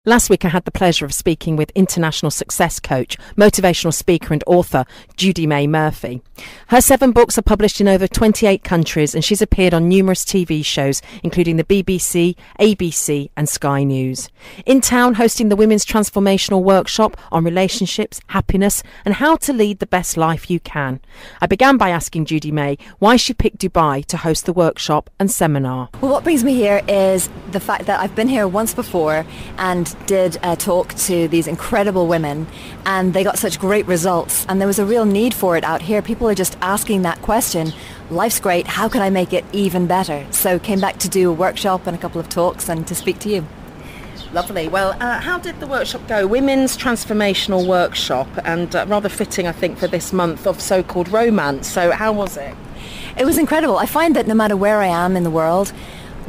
Last week I had the pleasure of speaking with international success coach, motivational speaker and author Judymay Murphy. Her 7 books are published in over 28 countries and she's appeared on numerous TV shows including the BBC, ABC and Sky News. In town hosting the Women's Transformational Workshop on relationships, happiness and how to lead the best life you can. I began by asking Judymay why she picked Dubai to host the workshop and seminar. Well, what brings me here is the fact that I've been here once before and did a talk to these incredible women and they got such great results, and there was a real need for it out here. People are just asking that question. Life's great, how can I make it even better? So came back to do a workshop and a couple of talks and to speak to you. Lovely. Well, how did the workshop go? Women's Transformational Workshop, and rather fitting I think for this month of so-called romance. So how was it? It was incredible. I find that no matter where I am in the world,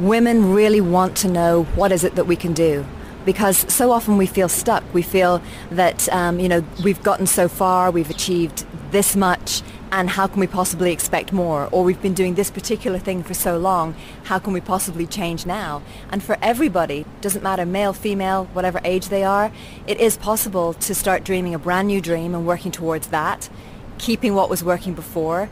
women really want to know what is it that we can do. Because so often we feel stuck. We feel that, we've gotten so far, we've achieved this much, and how can we possibly expect more? Or we've been doing this particular thing for so long, how can we possibly change now? And for everybody, doesn't matter male, female, whatever age they are, it is possible to start dreaming a brand new dream and working towards that, keeping what was working before,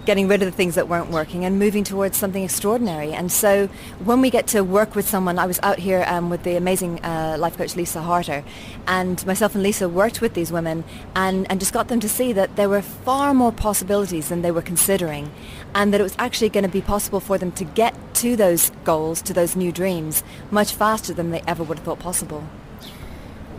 getting rid of the things that weren't working and moving towards something extraordinary. And so when we get to work with someone, I was out here with the amazing life coach Lisa Harter, and myself and Lisa worked with these women and just got them to see that there were far more possibilities than they were considering, and that it was actually going to be possible for them to get to those goals, to those new dreams, much faster than they ever would have thought possible.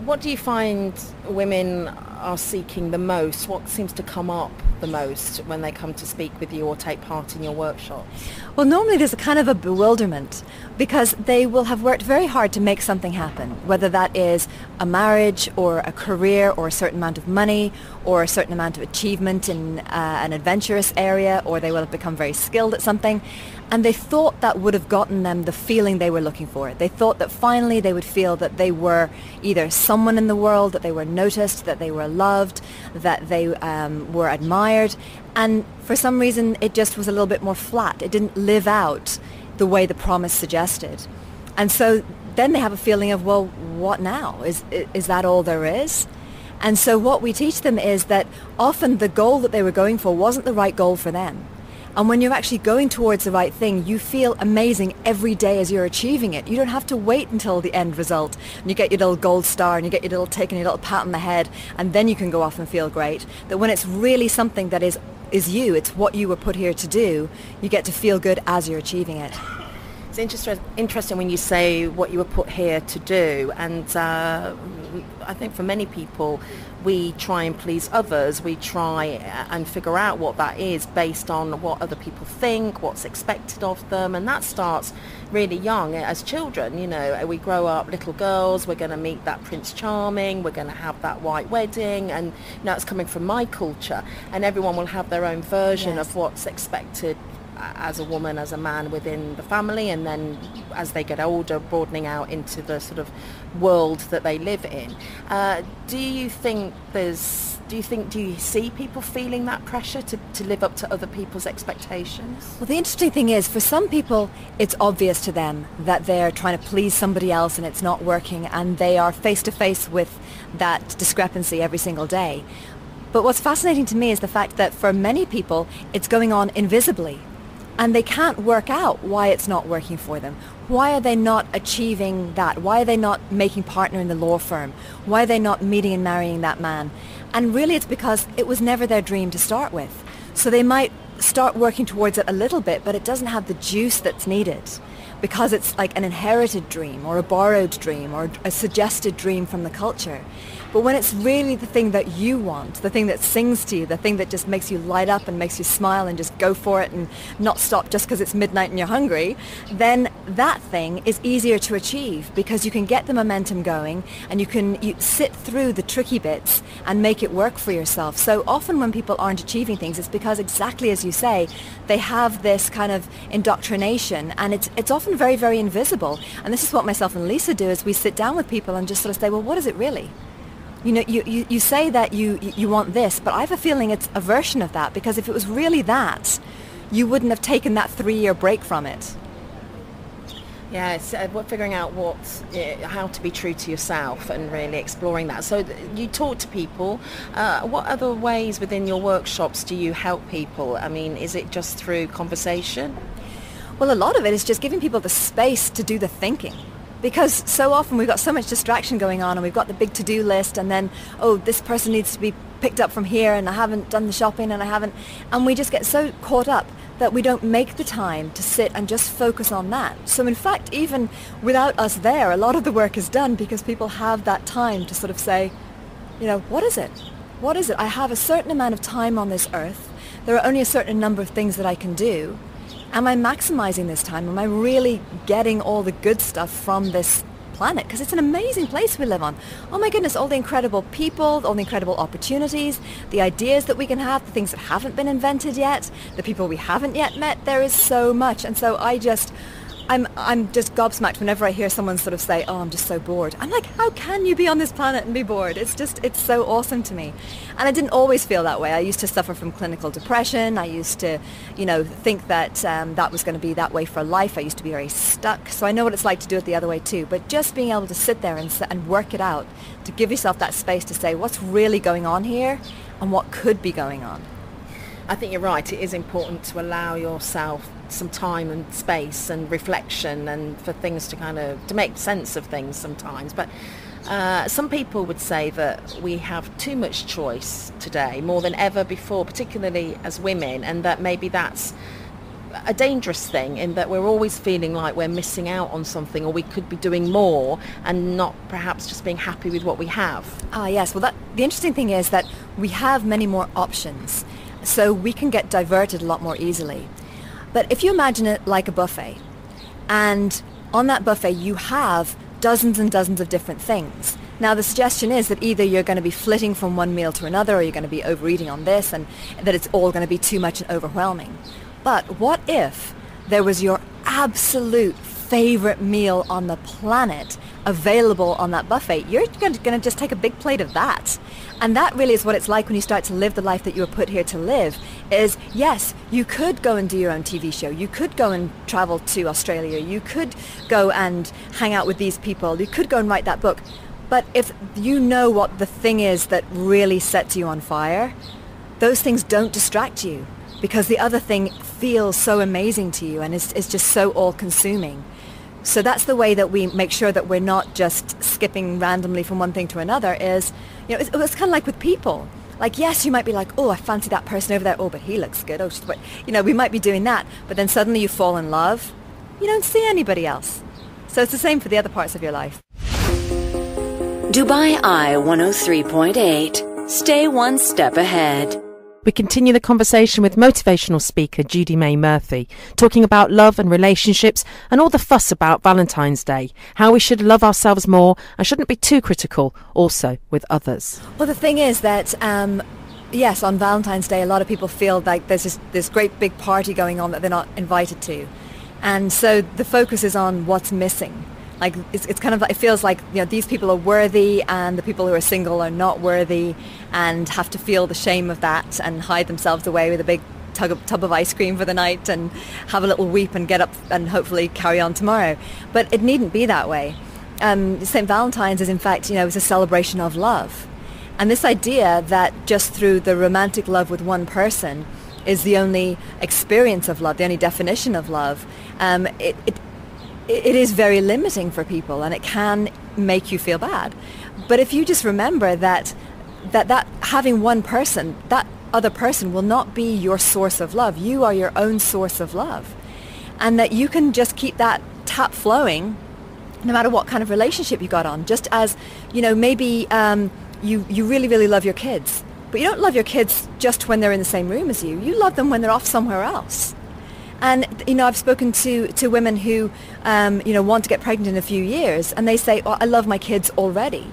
What do you find women are seeking the most? What seems to come up the most when they come to speak with you or take part in your workshops? Well, normally there's a kind of a bewilderment because they will have worked very hard to make something happen, whether that is a marriage or a career or a certain amount of money or a certain amount of achievement in an adventurous area, or they will have become very skilled at something. And they thought that would have gotten them the feeling they were looking for. They thought that finally they would feel that they were either someone in the world, that they were noticed, that they were loved, that they were admired. And for some reason, it just was a little bit more flat. It didn't live out the way the promise suggested. And so then they have a feeling of, well, what now? Is that all there is? And so what we teach them is that often the goal that they were going for wasn't the right goal for them. And when you're actually going towards the right thing, you feel amazing every day as you're achieving it. You don't have to wait until the end result and you get your little gold star and you get your little tick and your little pat on the head, and then you can go off and feel great. That when it's really something that is you, it's what you were put here to do, you get to feel good as you're achieving it. It's interesting when you say what you were put here to do, and I think for many people we try and please others. We try and figure out what that is based on what other people think, what's expected of them, and that starts really young as children. You know, we grow up little girls, we're going to meet that Prince Charming, we're going to have that white wedding, and now it's coming from my culture, and everyone will have their own version of what's expected as a woman, as a man within the family, and then as they get older, broadening out into the sort of world that they live in. Do you see people feeling that pressure to live up to other people's expectations? Well, the interesting thing is, for some people, it's obvious to them that they're trying to please somebody else and it's not working, and they are face to face with that discrepancy every single day. But what's fascinating to me is the fact that for many people, it's going on invisibly. And they can't work out why it's not working for them. Why are they not achieving that? Why are they not making partner in the law firm? Why are they not meeting and marrying that man? And really it's because it was never their dream to start with. So they might start working towards it a little bit, but it doesn't have the juice that's needed, because it's like an inherited dream or a borrowed dream or a suggested dream from the culture. But when it's really the thing that you want, the thing that sings to you, the thing that just makes you light up and makes you smile and just go for it and not stop just because it's midnight and you're hungry, then that thing is easier to achieve because you can get the momentum going and you sit through the tricky bits and make it work for yourself. So often when people aren't achieving things, it's because, exactly as you say, they have this kind of indoctrination, and it's often very, very invisible. And this is what myself and Lisa do, is we sit down with people and just sort of say, well, what is it really? You know, you say that you want this, but I have a feeling it's a version of that, because if it was really that, you wouldn't have taken that 3-year break from it. Yeah, it's figuring out how to be true to yourself and really exploring that. So you talk to people. What other ways within your workshops do you help people? I mean, is it just through conversation? Well, a lot of it is just giving people the space to do the thinking. Because so often we've got so much distraction going on, and we've got the big to-do list, and then, oh, this person needs to be picked up from here, and I haven't done the shopping, and we just get so caught up that we don't make the time to sit and just focus on that. So in fact, even without us there, a lot of the work is done because people have that time to sort of say, you know, what is it? What is it? I have a certain amount of time on this earth. There are only a certain number of things that I can do. Am I maximizing this time? Am I really getting all the good stuff from this planet? Because it's an amazing place we live on. Oh my goodness, all the incredible people, all the incredible opportunities, the ideas that we can have, the things that haven't been invented yet, the people we haven't yet met. There is so much. And so I'm just gobsmacked whenever I hear someone sort of say, oh, I'm just so bored. I'm like, how can you be on this planet and be bored? It's so awesome to me. And I didn't always feel that way. I used to suffer from clinical depression. I used to, think that that was going to be that way for life. I used to be very stuck. So I know what it's like to do it the other way too. But just being able to sit there and work it out, to give yourself that space to say what's really going on here and what could be going on. I think you're right. It is important to allow yourself some time and space and reflection, and for things to make sense of things sometimes. But some people would say that we have too much choice today, more than ever before, particularly as women, and that maybe that's a dangerous thing, in that we're always feeling like we're missing out on something, or we could be doing more and not perhaps just being happy with what we have. Ah, yes. Well, the interesting thing is that we have many more options. So we can get diverted a lot more easily. But if you imagine it like a buffet, and on that buffet you have dozens and dozens of different things. Now the suggestion is that either you're going to be flitting from one meal to another, or you're going to be overeating on this, and that it's all going to be too much and overwhelming. But what if there was your absolute favorite meal on the planet available on that buffet? You're going to just take a big plate of that. And that really is what it's like when you start to live the life that you were put here to live. Is, yes, you could go and do your own TV show. You could go and travel to Australia. You could go and hang out with these people. You could go and write that book. But if you know what the thing is that really sets you on fire, those things don't distract you, because the other thing feels so amazing to you and is just so all-consuming. So that's the way that we make sure that we're not just skipping randomly from one thing to another. Is, it's kind of like with people. Like, yes, you might be like, oh, I fancy that person over there. Oh, but he looks good. Oh, but, we might be doing that. But then suddenly you fall in love. You don't see anybody else. So it's the same for the other parts of your life. Dubai Eye 103.8. Stay one step ahead. We continue the conversation with motivational speaker Judymay Murphy, talking about love and relationships and all the fuss about Valentine's Day, how we should love ourselves more and shouldn't be too critical also with others. Well, the thing is that, yes, on Valentine's Day, a lot of people feel like there's this great big party going on that they're not invited to. And so the focus is on what's missing. Like, it's kind of like, it feels like, these people are worthy and the people who are single are not worthy, and have to feel the shame of that and hide themselves away with a big tub of ice cream for the night and have a little weep and get up and hopefully carry on tomorrow. But it needn't be that way. St. Valentine's is, in fact, it's a celebration of love. And this idea that just through the romantic love with one person is the only experience of love, the only definition of love, it is very limiting for people, and it can make you feel bad. But if you just remember that having one person, that other person will not be your source of love. You are your own source of love. And that you can just keep that tap flowing no matter what kind of relationship you got on. Just as, maybe you really, really love your kids, but you don't love your kids just when they're in the same room as you. You love them when they're off somewhere else. And, I've spoken to women who, want to get pregnant in a few years, and they say, I love my kids already.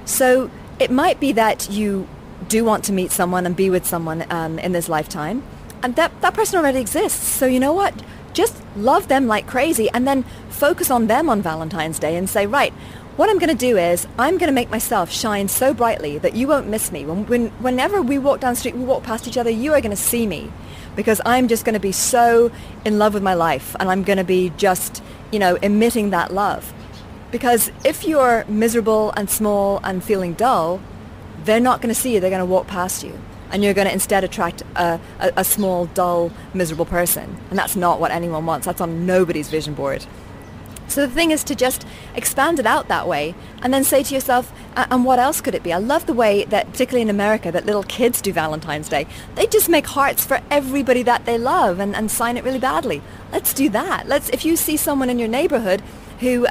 So it might be that you do want to meet someone and be with someone in this lifetime, and that person already exists. So you know what? Just love them like crazy, and then focus on them on Valentine's Day and say, right, what I'm going to do is I'm going to make myself shine so brightly that you won't miss me. Whenever we walk down the street, we walk past each other, you are going to see me, because I'm just going to be so in love with my life, and I'm going to be just, emitting that love. Because if you're miserable and small and feeling dull, they're not going to see you. They're going to walk past you. And you're going to instead attract a small, dull, miserable person. And that's not what anyone wants. That's on nobody's vision board. So the thing is to just expand it out that way and then say to yourself, and what else could it be? I love the way that, particularly in America, that little kids do Valentine's Day. They just make hearts for everybody that they love and sign it really badly. Let's do that. If you see someone in your neighborhood who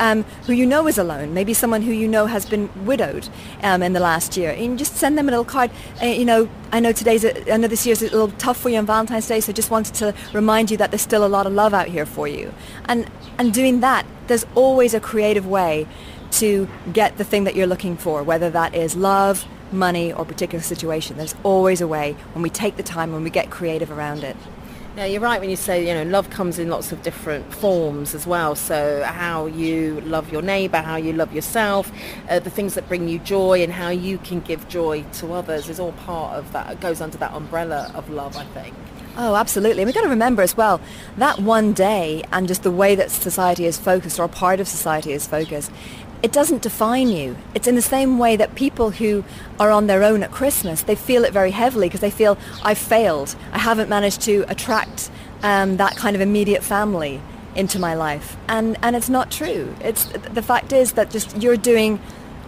you know is alone, maybe someone who you know has been widowed in the last year, and just send them a little card. I know this year's a little tough for you on Valentine's Day, so just wanted to remind you that there's still a lot of love out here for you. And doing that, there's always a creative way to get the thing that you're looking for, whether that is love, money, or particular situation. There's always a way when we take the time, when we get creative around it. Yeah, you're right when you say, love comes in lots of different forms as well. So how you love your neighbour, how you love yourself, the things that bring you joy and how you can give joy to others is all part of that. It goes under that umbrella of love, I think. Oh, absolutely. And we've got to remember as well, that one day and just the way that society is focused, or part of society is focused, it doesn't define you. It's in the same way that people who are on their own at Christmas, they feel it very heavily because they feel, I've failed. I haven't managed to attract that kind of immediate family into my life. And it's not true. The fact is that just you're doing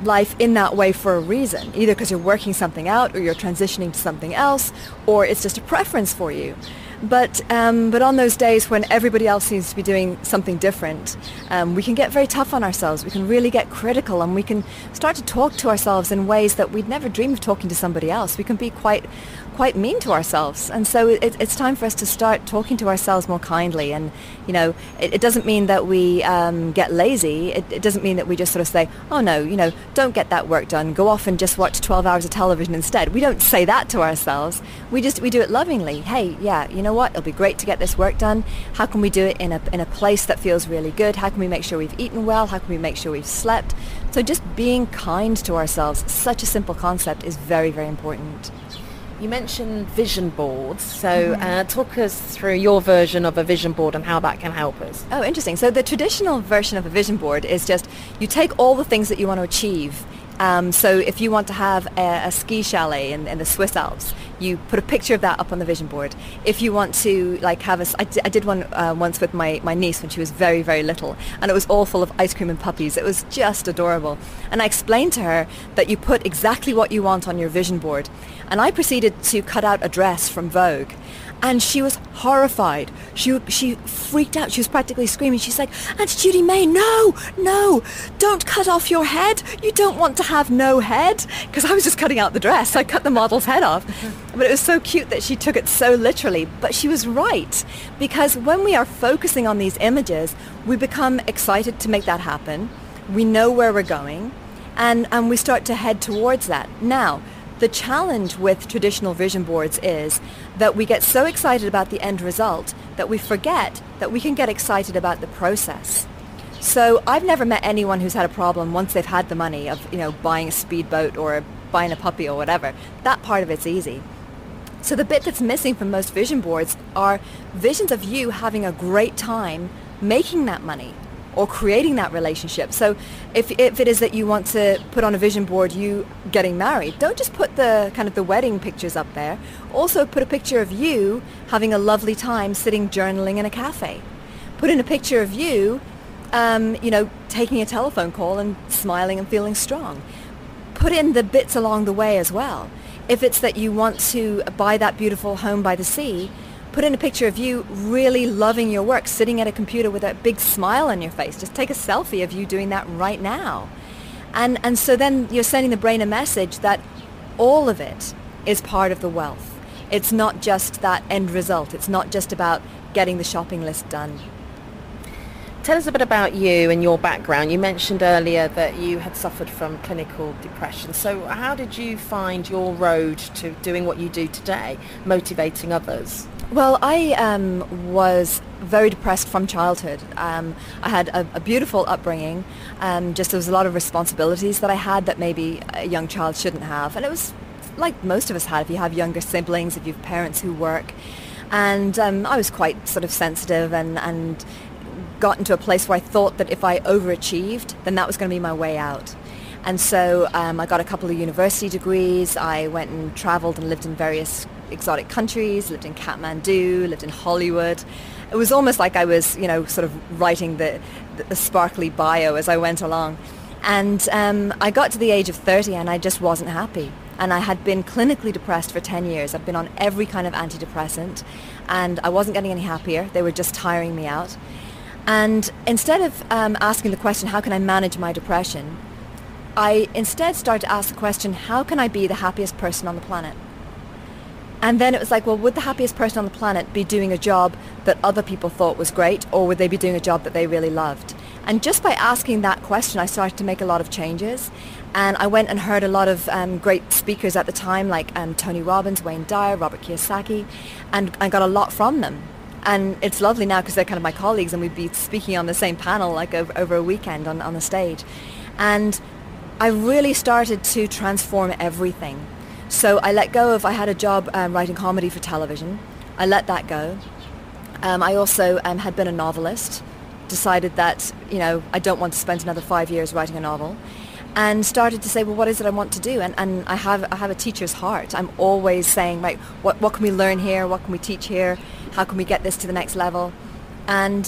life in that way for a reason, either because you're working something out or you're transitioning to something else, or it's just a preference for you. But on those days when everybody else seems to be doing something different, we can get very tough on ourselves. We can really get critical, and we can start to talk to ourselves in ways that we'd never dream of talking to somebody else. We can be quite mean to ourselves. And so it's time for us to start talking to ourselves more kindly. And, it doesn't mean that we get lazy. It doesn't mean that we just sort of say, oh no, don't get that work done. Go off and just watch 12 hours of television instead. We don't say that to ourselves. We do it lovingly. Hey, yeah, you know what? It'll be great to get this work done. How can we do it in a place that feels really good? How can we make sure we've eaten well? How can we make sure we've slept? So just being kind to ourselves, such a simple concept, is very, very important. You mentioned vision boards, so talk us through your version of a vision board and how that can help us. Oh, interesting. So the traditional version of a vision board is just you take all the things that you want to achieve. So if you want to have a ski chalet in the Swiss Alps, you put a picture of that up on the vision board. If you want to I did one once with my niece when she was very, very little, and it was all full of ice cream and puppies. It was just adorable. And I explained to her that you put exactly what you want on your vision board. And I proceeded to cut out a dress from Vogue. And she was horrified. She freaked out. She was practically screaming. She's like, Aunt Judymay, no, don't cut off your head. You don't want to have no head. Because I was just cutting out the dress. I cut the model's head off. But it was so cute that she took it so literally. But she was right. Because when we are focusing on these images, we become excited to make that happen. We know where we're going. And we start to head towards that. Now, the challenge with traditional vision boards is that we get so excited about the end result that we forget that we can get excited about the process. So I've never met anyone who's had a problem once they've had the money of, buying a speedboat or buying a puppy or whatever. That part of it's easy. So the bit that's missing from most vision boards are visions of you having a great time making that money or creating that relationship. So if it is that you want to put on a vision board you getting married, don't just put the kind of the wedding pictures up there. Also put a picture of you having a lovely time sitting journaling in a cafe. Put in a picture of you, taking a telephone call and smiling and feeling strong. Put in the bits along the way as well. If it's that you want to buy that beautiful home by the sea, put in a picture of you really loving your work, sitting at a computer with a big smile on your face. Just take a selfie of you doing that right now. And so then you're sending the brain a message that all of it is part of the wealth. It's not just that end result. It's not just about getting the shopping list done. Tell us a bit about you and your background. You mentioned earlier that you had suffered from clinical depression. So how did you find your road to doing what you do today, motivating others? Well, I was very depressed from childhood. I had a beautiful upbringing. Just there was a lot of responsibilities that I had that maybe a young child shouldn't have. And it was like most of us had, if you have younger siblings, if you have parents who work. And I was quite sort of sensitive and gotten to a place where I thought that if I overachieved, then that was going to be my way out. And so I got a couple of university degrees. I went and traveled and lived in various exotic countries, lived in Kathmandu, lived in Hollywood. It was almost like I was, sort of writing the sparkly bio as I went along. And I got to the age of 30 and I just wasn't happy. And I had been clinically depressed for 10 years. I'd been on every kind of antidepressant and I wasn't getting any happier. They were just tiring me out. And instead of asking the question, how can I manage my depression, I instead started to ask the question, how can I be the happiest person on the planet? And then it was like, well, would the happiest person on the planet be doing a job that other people thought was great, or would they be doing a job that they really loved? And just by asking that question, I started to make a lot of changes. And I went and heard a lot of great speakers at the time, like Tony Robbins, Wayne Dyer, Robert Kiyosaki, and I got a lot from them. And it's lovely now because they're kind of my colleagues and we'd be speaking on the same panel like over a weekend on the stage. And I really started to transform everything. So I let go of, I had a job writing comedy for television. I let that go. I also had been a novelist, decided that, I don't want to spend another 5 years writing a novel, and started to say, well, what is it I want to do? And I have a teacher's heart. I'm always saying, right, what can we learn here? What can we teach here? How can we get this to the next level? And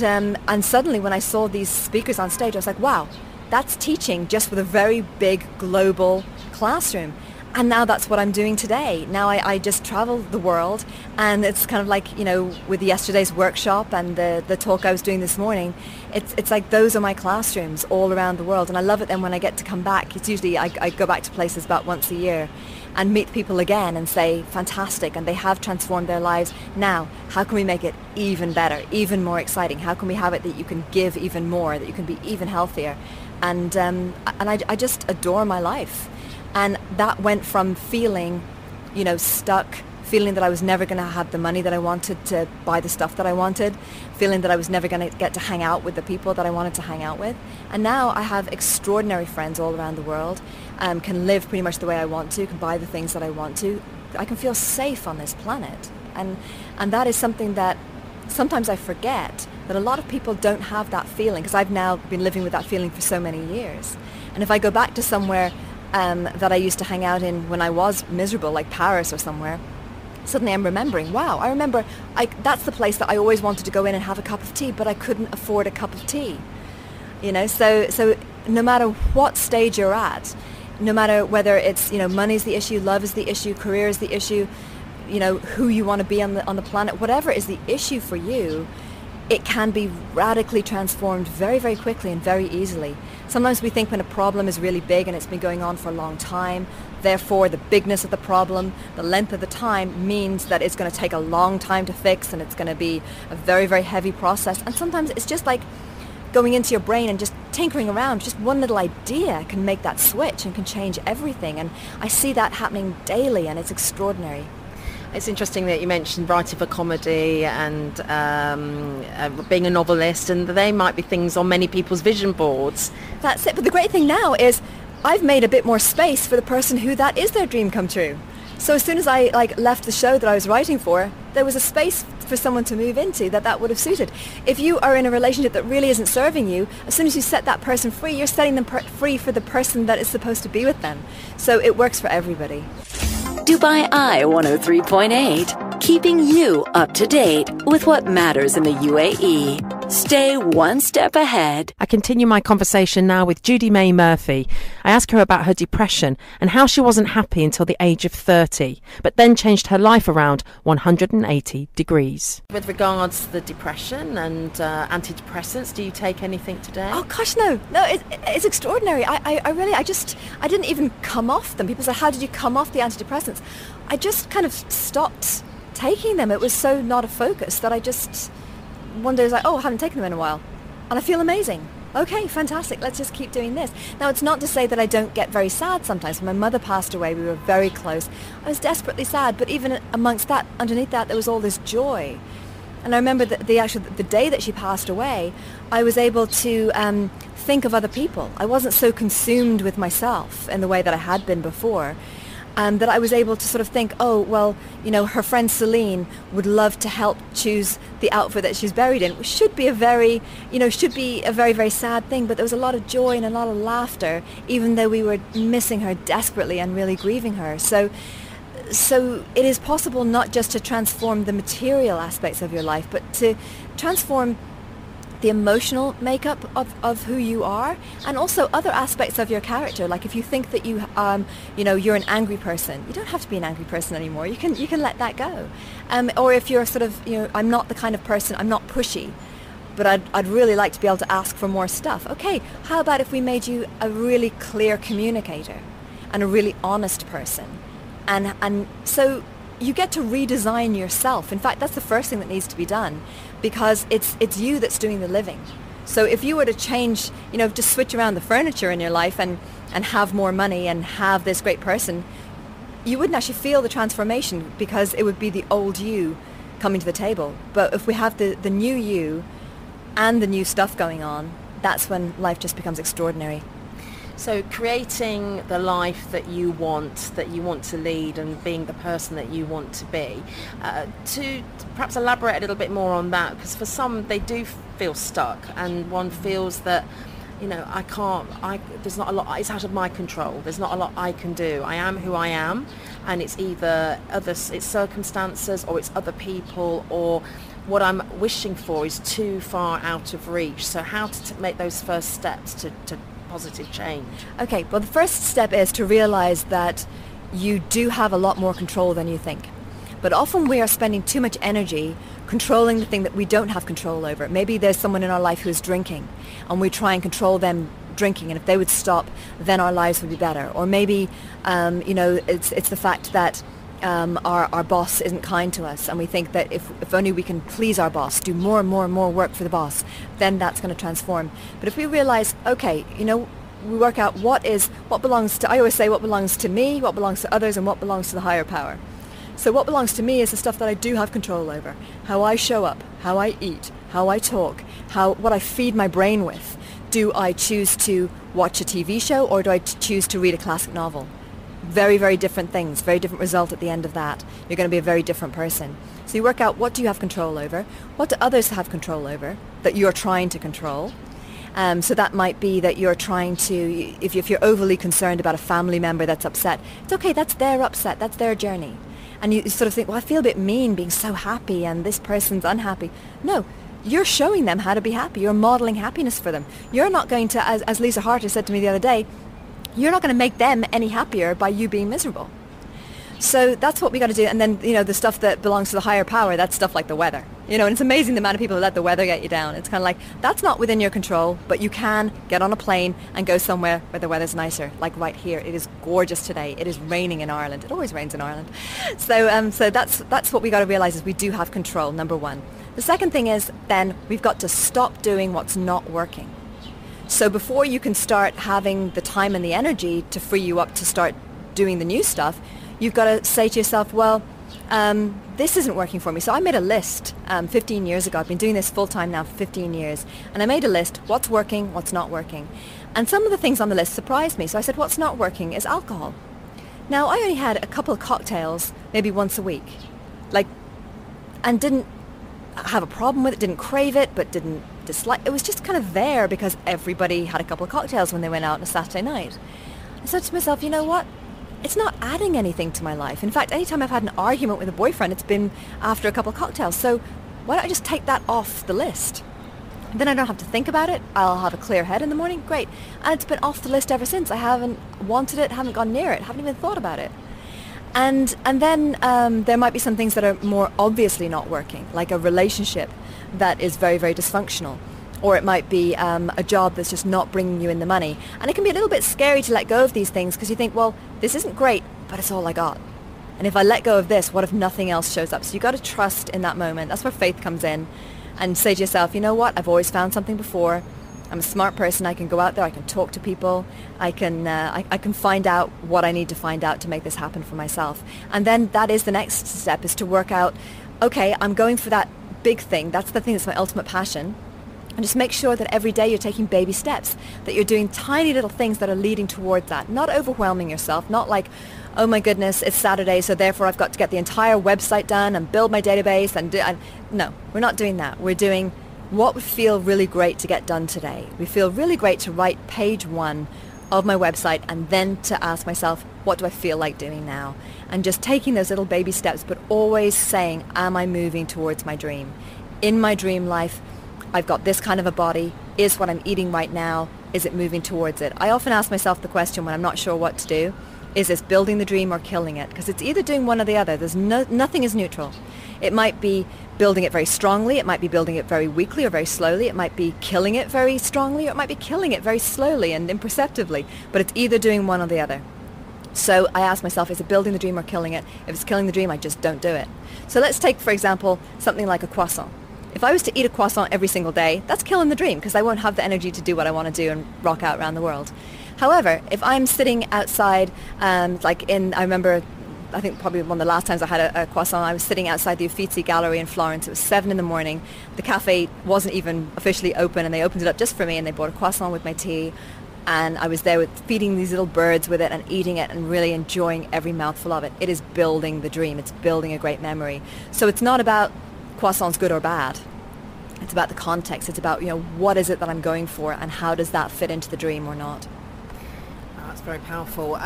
suddenly when I saw these speakers on stage, I was like, wow, that's teaching just with a very big global classroom. And now that's what I'm doing today. Now I just travel the world, and it's kind of like, with yesterday's workshop and the talk I was doing this morning, it's like those are my classrooms all around the world. And I love it then when I get to come back. It's usually, I go back to places about once a year and meet people again and say, fantastic, and they have transformed their lives. Now, how can we make it even better, even more exciting? How can we have it that you can give even more, that you can be even healthier? And I just adore my life. And that went from feeling, stuck, feeling that I was never going to have the money that I wanted to buy the stuff that I wanted, feeling that I was never going to get to hang out with the people that I wanted to hang out with. And now I have extraordinary friends all around the world, can live pretty much the way I want to, can buy the things that I want to. I can feel safe on this planet. And that is something that sometimes I forget, that a lot of people don't have that feeling, because I've now been living with that feeling for so many years. And if I go back to somewhere that I used to hang out in when I was miserable, like Paris or somewhere, suddenly I'm remembering, wow, I remember that's the place that I always wanted to go in and have a cup of tea, but I couldn't afford a cup of tea. So no matter what stage you're at, no matter whether it's, money's the issue, love is the issue, career is the issue, who you want to be on the planet, whatever is the issue for you, it can be radically transformed very, very quickly and very easily. Sometimes we think when a problem is really big and it's been going on for a long time, therefore the bigness of the problem, the length of the time means that it's going to take a long time to fix and it's going to be a very, very heavy process. And sometimes it's just like going into your brain and just tinkering around. Just one little idea can make that switch and can change everything. And I see that happening daily, and it's extraordinary. It's interesting that you mentioned writing for comedy and being a novelist, and they might be things on many people's vision boards. That's it. But the great thing now is I've made a bit more space for the person who that is their dream come true. So as soon as I left the show that I was writing for, there was a space for someone to move into that would have suited. If you are in a relationship that really isn't serving you, as soon as you set that person free, you're setting them free for the person that is supposed to be with them. So it works for everybody. Dubai Eye 103.8, keeping you up to date with what matters in the UAE. Stay one step ahead. I continue my conversation now with Judymay Murphy. I ask her about her depression and how she wasn't happy until the age of 30, but then changed her life around 180 degrees. With regards to the depression and antidepressants, do you take anything today? Oh gosh, no, it's extraordinary. I didn't even come off them. People say, how did you come off the antidepressants? I just kind of stopped taking them. It was so not a focus that I just... One day I was like, oh, I haven't taken them in a while. And I feel amazing. Okay, fantastic. Let's just keep doing this. Now, it's not to say that I don't get very sad sometimes. When my mother passed away, we were very close. I was desperately sad, but even amongst that, underneath that, there was all this joy. And I remember the day that she passed away, I was able to think of other people. I wasn't so consumed with myself in the way that I had been before. that I was able to sort of think, oh, well, you know, her friend Celine would love to help choose the outfit that she's buried in, which should be a very, very sad thing. But there was a lot of joy and a lot of laughter, even though we were missing her desperately and really grieving her. So it is possible not just to transform the material aspects of your life, but to transform the emotional makeup of who you are, and also other aspects of your character. Like if you think that you're an angry person, you don't have to be an angry person anymore. You can let that go. Or if you're sort of, I'm not the kind of person, I'm not pushy, but I'd really like to be able to ask for more stuff. Okay, how about if we made you a really clear communicator and a really honest person? And so you get to redesign yourself. In fact, that's the first thing that needs to be done, because it's you that's doing the living. So if you were to change, just switch around the furniture in your life and have more money and have this great person, you wouldn't actually feel the transformation, because it would be the old you coming to the table. But if we have the new you and the new stuff going on, that's when life just becomes extraordinary. So creating the life that you want to lead, and being the person that you want to be. To perhaps elaborate a little bit more on that, because for some they do feel stuck, and one feels that, there's not a lot, it's out of my control. There's not a lot I can do. I am who I am, and it's either it's circumstances, or it's other people, or what I'm wishing for is too far out of reach. So how to make those first steps to positive change? Okay, well, the first step is to realize that you do have a lot more control than you think. But often we are spending too much energy controlling the thing that we don't have control over. Maybe there's someone in our life who's drinking, and we try and control them drinking, and if they would stop, then our lives would be better. Or maybe, it's the fact that our boss isn't kind to us, and we think that if only we can please our boss, do more and more and more work for the boss, then that's going to transform. But if we realize, okay, we work out what belongs to, I always say, what belongs to me, what belongs to others, and what belongs to the higher power. So what belongs to me is the stuff that I do have control over. How I show up, how I eat, how I talk, what I feed my brain with. Do I choose to watch a TV show, or do I choose to read a classic novel? Very, very different things, very different result at the end of that. You're going to be a very different person. So you work out, what do you have control over? What do others have control over that you're trying to control? So that might be that you're trying to, if you're overly concerned about a family member that's upset, it's okay, that's their upset, that's their journey. And you sort of think, well, I feel a bit mean being so happy and this person's unhappy. No, you're showing them how to be happy. You're modeling happiness for them. You're not going to, as Lisa Harter said to me the other day, you're not going to make them any happier by you being miserable. So that's what we got to do. And then, the stuff that belongs to the higher power, that's stuff like the weather. And it's amazing the amount of people who let the weather get you down. It's kind of like, that's not within your control, but you can get on a plane and go somewhere where the weather's nicer. Like right here, it is gorgeous today. It is raining in Ireland. It always rains in Ireland. So that's what we got to realize, is we do have control, number one. The second thing is, then we've got to stop doing what's not working. So before you can start having the time and the energy to free you up to start doing the new stuff, you've got to say to yourself, well, this isn't working for me. So I made a list 15 years ago. I've been doing this full-time now for 15 years. And I made a list, what's working, what's not working. And some of the things on the list surprised me. So I said, what's not working is alcohol. Now, I only had a couple of cocktails maybe once a week, and didn't have a problem with it, didn't crave it, but didn't dislike. It was just kind of there because everybody had a couple of cocktails when they went out on a Saturday night. I said to myself, you know what? It's not adding anything to my life. In fact, anytime I've had an argument with a boyfriend, it's been after a couple of cocktails. So why don't I just take that off the list? And then I don't have to think about it. I'll have a clear head in the morning. Great. And it's been off the list ever since. I haven't wanted it, haven't gone near it, haven't even thought about it. And then there might be some things that are more obviously not working, like a relationship that is very, very dysfunctional. Or it might be a job that's just not bringing you in the money. And it can be a little bit scary to let go of these things, because you think, well, this isn't great, but it's all I got. And if I let go of this, what if nothing else shows up? So you've got to trust in that moment. That's where faith comes in. And say to yourself, you know what? I've always found something before. I'm a smart person. I can go out there. I can talk to people. I can find out what I need to find out to make this happen for myself. And then that is the next step, is to work out, okay, I'm going for that big thing. That's the thing that's my ultimate passion. And just make sure that every day you're taking baby steps, that you're doing tiny little things that are leading towards that, not overwhelming yourself, not like, oh my goodness, it's Saturday, so therefore I've got to get the entire website done and build my database. No, we're not doing that. We're doing what would feel really great to get done today. We feel really great to write page 1 of my website and then to ask myself, what do I feel like doing now? And just taking those little baby steps, but always saying, am I moving towards my dream? In my dream life, I've got this kind of a body. Is what I'm eating right now, is it moving towards it? I often ask myself the question when I'm not sure what to do, is this building the dream or killing it? Because it's either doing one or the other. There's nothing is neutral. It might be building it very strongly, it might be building it very weakly or very slowly, it might be killing it very strongly, or it might be killing it very slowly and imperceptibly, but it's either doing one or the other. So I ask myself, is it building the dream or killing it? If it's killing the dream, I just don't do it. So let's take, for example, something like a croissant. If I was to eat a croissant every single day, that's killing the dream because I won't have the energy to do what I want to do and rock out around the world. However, if I'm sitting outside, I remember, I think probably one of the last times I had a croissant, I was sitting outside the Uffizi Gallery in Florence. It was 7 a.m. The cafe wasn't even officially open, and they opened it up just for me, and they bought a croissant with my tea. And I was there feeding these little birds with it and eating it and really enjoying every mouthful of it. It is building the dream. It's building a great memory. So it's not about croissants good or bad. It's about the context. It's about, what is it that I'm going for and how does that fit into the dream or not? That's very powerful.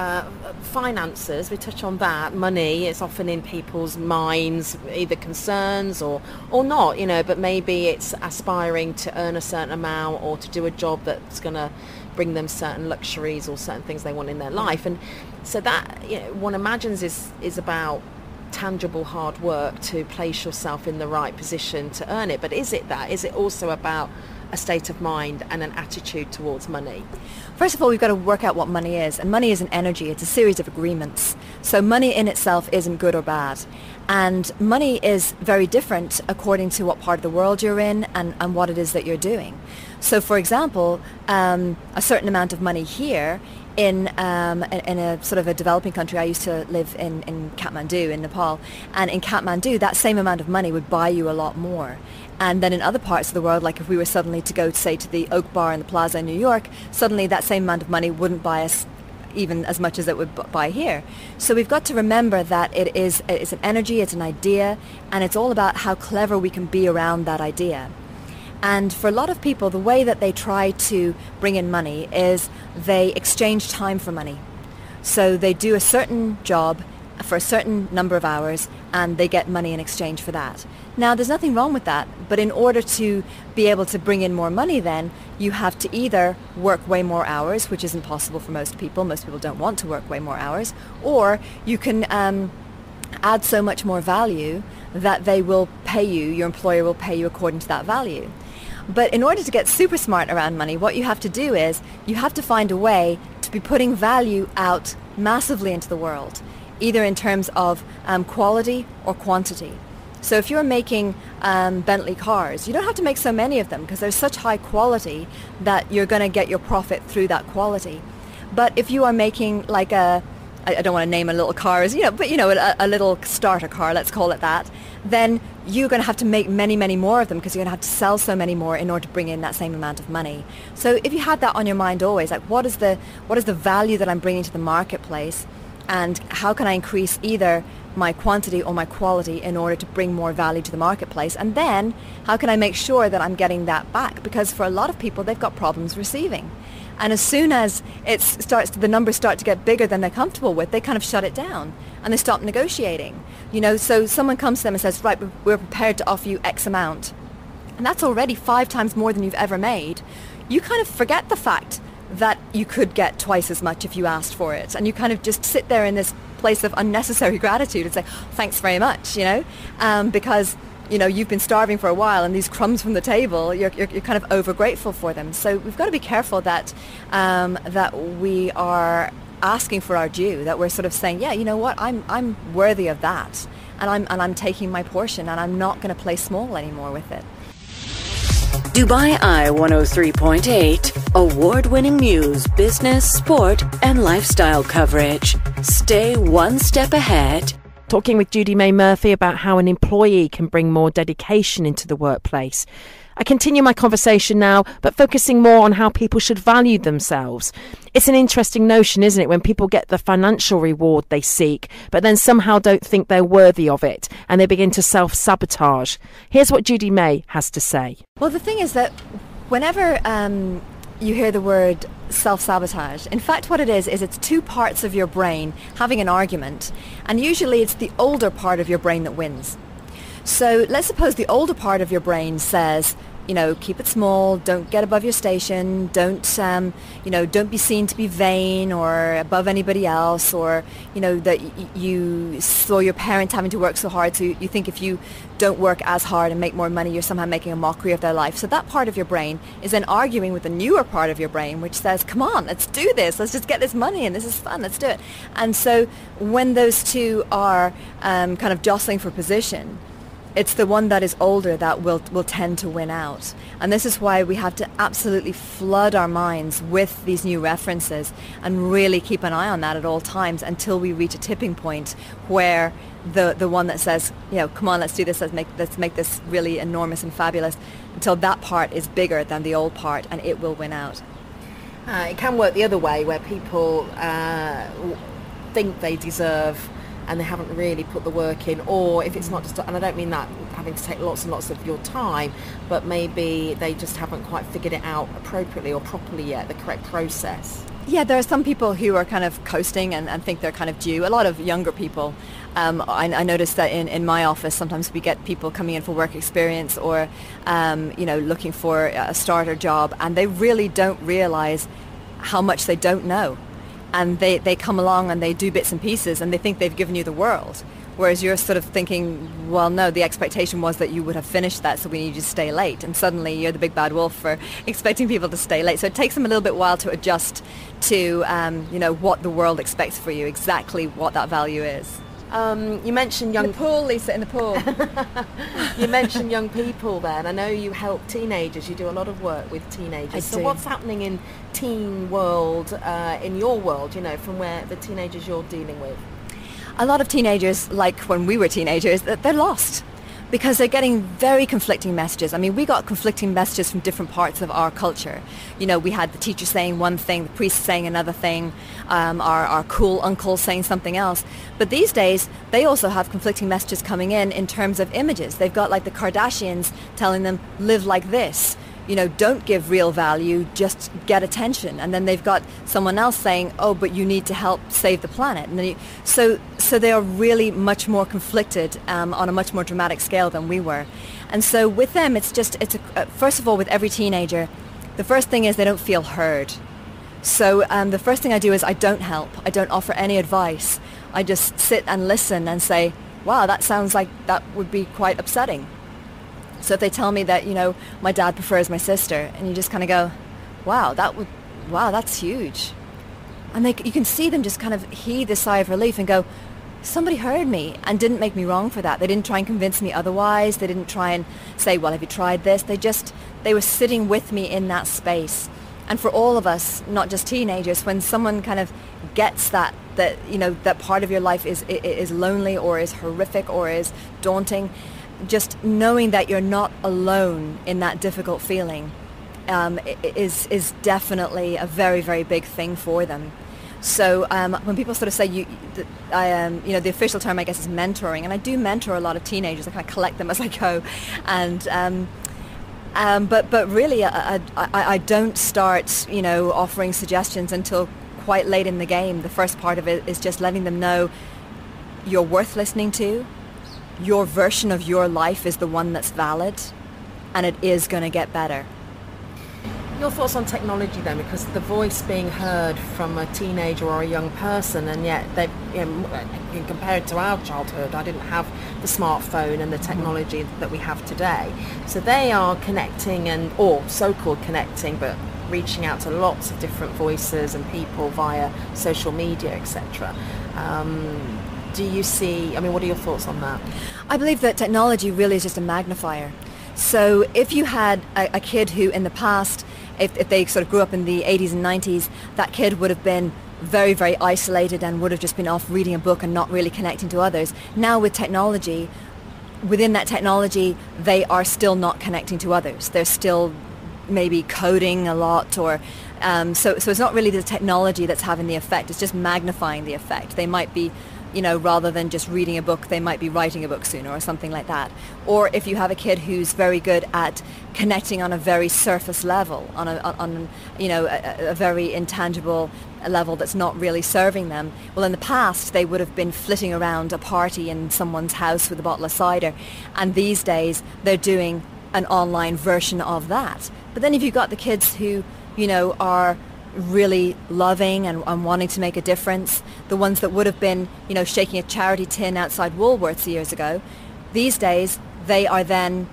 Finances, we touch on that. Money is often in people's minds, either concerns or not, but maybe it's aspiring to earn a certain amount or to do a job that's going to bring them certain luxuries or certain things they want in their life. And so that, one imagines is about tangible hard work to place yourself in the right position to earn it. But is it that? Is it also about a state of mind and an attitude towards money? First of all, we've got to work out what money is. And money is an energy. It's a series of agreements. So money in itself isn't good or bad. And money is very different according to what part of the world you're in and what it is that you're doing. So for example, a certain amount of money here in a sort of a developing country. I used to live in Kathmandu in Nepal, and in Kathmandu that same amount of money would buy you a lot more. And then in other parts of the world, like if we were suddenly to go, say, to the Oak Bar in the Plaza in New York, suddenly that same amount of money wouldn't buy us even as much as it would buy here. So we've got to remember that it's an energy, it's an idea, and it's all about how clever we can be around that idea. And for a lot of people, the way that they try to bring in money is they exchange time for money. So they do a certain job for a certain number of hours and they get money in exchange for that. Now, there's nothing wrong with that, but in order to be able to bring in more money then, you have to either work way more hours, which isn't possible for most people. Most people don't want to work way more hours, or you can add so much more value that they will pay you, your employer will pay you according to that value. But in order to get super smart around money, what you have to do is you have to find a way to be putting value out massively into the world, either in terms of quality or quantity. So if you're making Bentley cars, you don't have to make so many of them because they're such high quality that you're going to get your profit through that quality. But if you are making like I don't want to name a little car as, but a little starter car, let's call it that, then you're going to have to make many, many more of them because you're going to have to sell so many more in order to bring in that same amount of money. So if you had that on your mind always, like what is the value that I'm bringing to the marketplace, and how can I increase either my quantity or my quality in order to bring more value to the marketplace, and then how can I make sure that I'm getting that back? Because for a lot of people, they've got problems receiving. And as soon as the numbers start to get bigger than they're comfortable with, they kind of shut it down and they stop negotiating. So someone comes to them and says, right, we're prepared to offer you X amount. And that's already 5 times more than you've ever made. You kind of forget the fact that you could get twice as much if you asked for it. And you kind of just sit there in this place of unnecessary gratitude and say, thanks very much, because you've been starving for a while, and these crumbs from the table, you're kind of over grateful for them. So we've got to be careful that we are asking for our due, that we're sort of saying, yeah, you know what, I'm worthy of that, and I'm taking my portion, and I'm not going to play small anymore with it. Dubai Eye 103.8, award-winning news, business, sport, and lifestyle coverage. Stay one step ahead. talking with Judymay Murphy about how an employee can bring more dedication into the workplace. I continue my conversation now, but focusing more on how people should value themselves. It's an interesting notion, isn't it, when people get the financial reward they seek, but then somehow don't think they're worthy of it, and they begin to self-sabotage. Here's what Judymay has to say. Well, the thing is that whenever you hear the word self-sabotage, in fact what it is it's two parts of your brain having an argument, and usually it's the older part of your brain that wins. So let's suppose the older part of your brain says, keep it small, don't get above your station, don't be seen to be vain or above anybody else, or, that you saw your parents having to work so hard, so you think if you don't work as hard and make more money, you're somehow making a mockery of their life. So that part of your brain is then arguing with the newer part of your brain, which says, come on, let's do this, let's just get this money and this is fun, let's do it. And so when those two are kind of jostling for position, it's the one that is older that will tend to win out. And this is why we have to absolutely flood our minds with these new references and really keep an eye on that at all times until we reach a tipping point where the one that says, come on, let's do this, let's make this really enormous and fabulous, until that part is bigger than the old part and it will win out. It can work the other way, where people think they deserve and they haven't really put the work in, or if it's not just, and I don't mean that having to take lots and lots of your time, but maybe they just haven't quite figured it out appropriately or properly yet, the correct process. Yeah, there are some people who are kind of coasting and think they're kind of due. A lot of younger people. I noticed that in my office sometimes we get people coming in for work experience or looking for a starter job, and they really don't realize how much they don't know. And they come along and they do bits and pieces and they think they've given you the world. Whereas you're sort of thinking, well, no, the expectation was that you would have finished that, so we need you to stay late. And suddenly you're the big bad wolf for expecting people to stay late. So it takes them a little bit while to adjust to, what the world expects for you, exactly what that value is. You mentioned In the pool, Lisa, in the pool. You mentioned young people there, and I know you help teenagers. You do a lot of work with teenagers. So what's happening in teen world, in your world, from where the teenagers you're dealing with? A lot of teenagers, like when we were teenagers, they're lost because they're getting very conflicting messages. I mean, we got conflicting messages from different parts of our culture. We had the teacher saying one thing, the priest saying another thing, our cool uncle saying something else. But these days, they also have conflicting messages coming in terms of images. They've got like the Kardashians telling them, live like this. Don't give real value, just get attention. And then they've got someone else saying, oh, but you need to help save the planet. And so they are really much more conflicted on a much more dramatic scale than we were. And so with them, first of all, with every teenager, the first thing is they don't feel heard. So the first thing I do is I don't help. I don't offer any advice. I just sit and listen and say, wow, that sounds like that would be quite upsetting. So if they tell me that, my dad prefers my sister, and you just kind of go, wow, that's huge. And you can see them just kind of heave this sigh of relief and go, somebody heard me and didn't make me wrong for that. They didn't try and convince me otherwise. They didn't try and say, well, have you tried this? They were sitting with me in that space. And for all of us, not just teenagers, when someone kind of gets that part of your life is lonely or is horrific or is daunting, just knowing that you're not alone in that difficult feeling is definitely a very, very big thing for them. So when people sort of say, the official term, I guess, is mentoring, and I do mentor a lot of teenagers. I kind of collect them as I go, and but really, I don't start, offering suggestions until quite late in the game. The first part of it is just letting them know you're worth listening to. Your version of your life is the one that's valid, and it is going to get better. Your thoughts on technology then, because the voice being heard from a teenager or a young person, and yet they, compared to our childhood, I didn't have the smartphone and the technology that we have today. So they are connecting or so-called connecting, but reaching out to lots of different voices and people via social media, etc. Do you see, what are your thoughts on that? I believe that technology really is just a magnifier. So if you had a kid who in the past, if they sort of grew up in the 80s and 90s, that kid would have been very, very isolated and would have just been off reading a book and not really connecting to others. Now with technology, within that technology, they are still not connecting to others. They're still maybe coding a lot, or so it's not really the technology that's having the effect. It's just magnifying the effect. They might be, rather than just reading a book, they might be writing a book sooner or something like that. Or if you have a kid who's very good at connecting on a very surface level, on a very intangible level that's not really serving them. Well, in the past, they would have been flitting around a party in someone's house with a bottle of cider. And these days, they're doing an online version of that. But then if you've got the kids who, are really loving and wanting to make a difference, the ones that would have been, shaking a charity tin outside Woolworths years ago, these days they are then,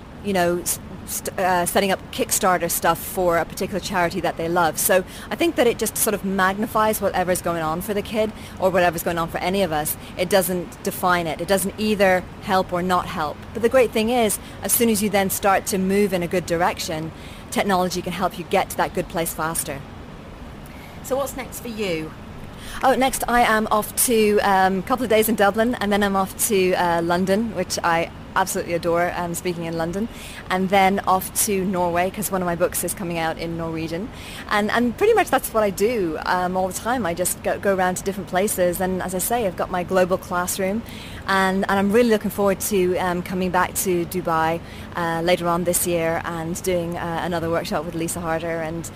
setting up Kickstarter stuff for a particular charity that they love. So I think that it just sort of magnifies whatever's going on for the kid, or whatever's going on for any of us. It doesn't define it. It doesn't either help or not help. But the great thing is, as soon as you then start to move in a good direction, technology can help you get to that good place faster. So what's next for you? Oh, next I am off to a couple of days in Dublin, and then I'm off to London, which I absolutely adore, speaking in London, and then off to Norway, because one of my books is coming out in Norwegian, and pretty much that's what I do all the time. I just go around to different places, and as I say, I've got my global classroom, and I'm really looking forward to coming back to Dubai later on this year and doing another workshop with Lisa Harder, and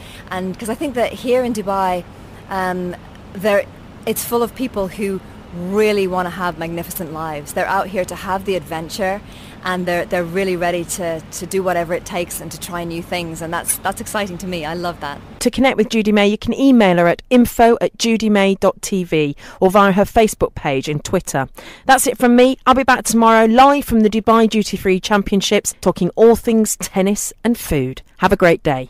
because I think that here in Dubai, it's full of people who really want to have magnificent lives. They're out here to have the adventure, and they're really ready to do whatever it takes and to try new things, and that's exciting to me. I love that. To connect with Judymay, you can email her at info@judymay.tv or via her Facebook page and Twitter. That's it from me. I'll be back tomorrow live from the Dubai Duty Free Championships, talking all things tennis and food. Have a great day.